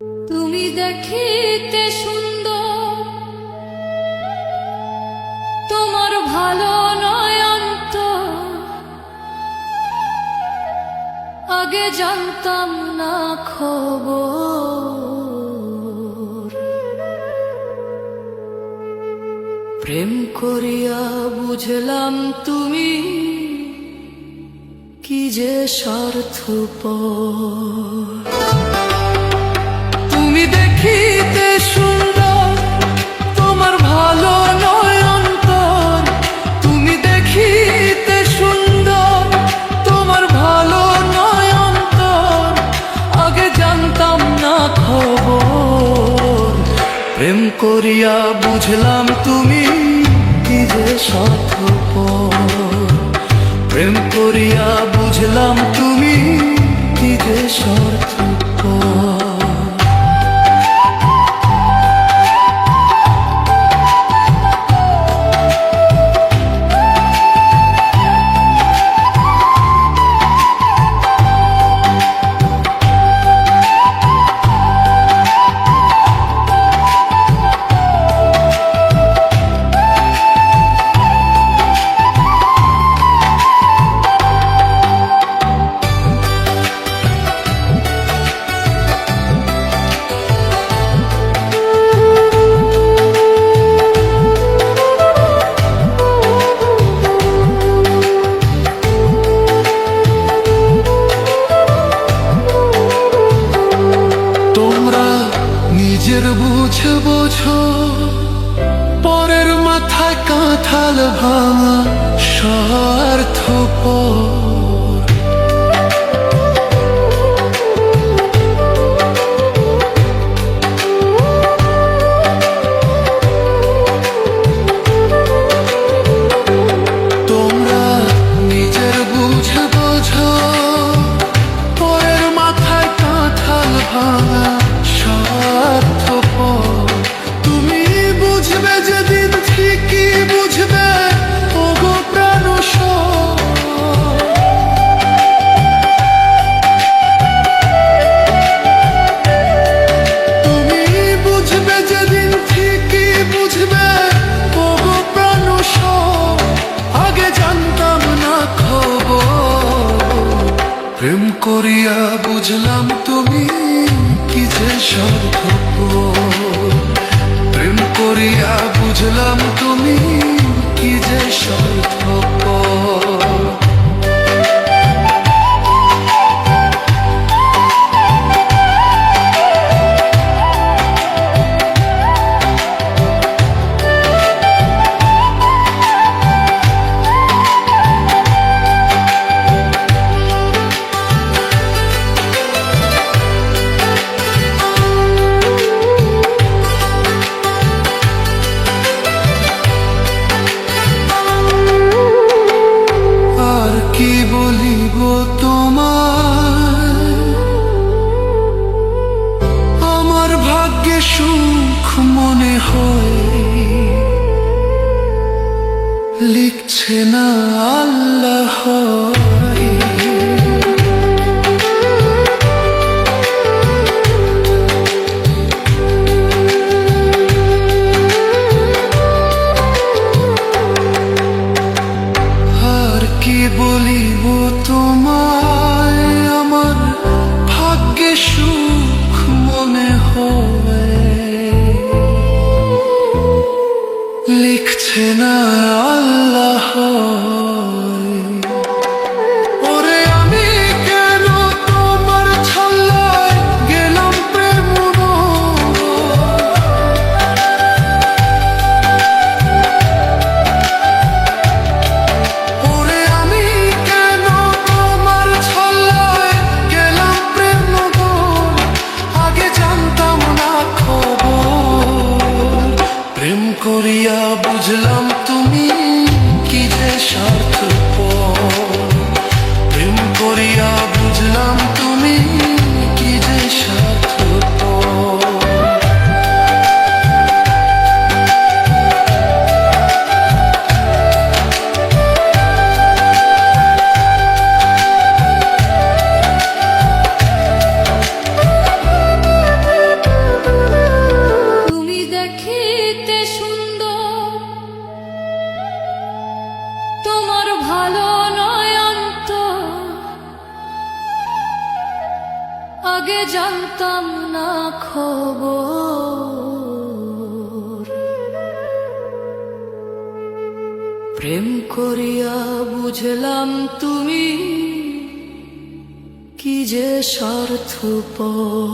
তুমি দেখিতে সুন্দর, তোমার ভালো নয়ন্ত আগে জানতাম না খবর। প্রেম করিয়া বুঝলাম তুমি কি যে স্বার্থপর। তুমি দেখিতে সুন্দর, তোমার ভালো নয় অন্তর। তুমি দেখিতে সুন্দর, তোমার ভালো নয় অন্তর আগে জানতাম না খবর। প্রেম করিয়া বুঝলাম তুমি কি যে স্বার্থপর। প্রেম করিয়া বুঝলাম তুমি কি যে স্বার্থপর। নিজের বুঝে বোঝো, পরের মাথায় কাঁঠাল ভাঙা স্বার্থপর। তোমরা নিজের বুঝে বোঝো, পরের মাথায় কাঁঠাল ভাঙা স্বার্থপর। তুমি বুঝবে যেদিন ঠিকই বুঝবে ওগো প্রাণসর। তুমি বুঝবে যেদিন ঠিকই বুঝবে ওগো প্রাণসর আগে জানতাম না খবর। প্রেম করিয়া বুঝলাম তুমি কি যে স্বার্থপর। প্রেম করিয়া বুঝলাম তুমি কি যে স্বার্থপর। কি বলিব তোমায়, আমার ভাগ্যে সুখ মনে হয় লিখছে না আল্লাহ। কি বলিব তোমায়, আমার ভাগ্যে সুখ মনে হয় লিখছে না আল্লাহ। ওরে আমি কেন তোমার ছল্লায় গেলাম প্রেম। প্রেম করিয়া বুঝলাম তুমি কি যে স্বার্থপর। প্রেম করিয়া বুঝলাম তুমি কি যে স্বার্থপর। তোমার ভালো নয় অন্তর, আগে জানতাম না খবর। প্রেম করিয়া বুঝলাম তুমি কি যে স্বার্থপর।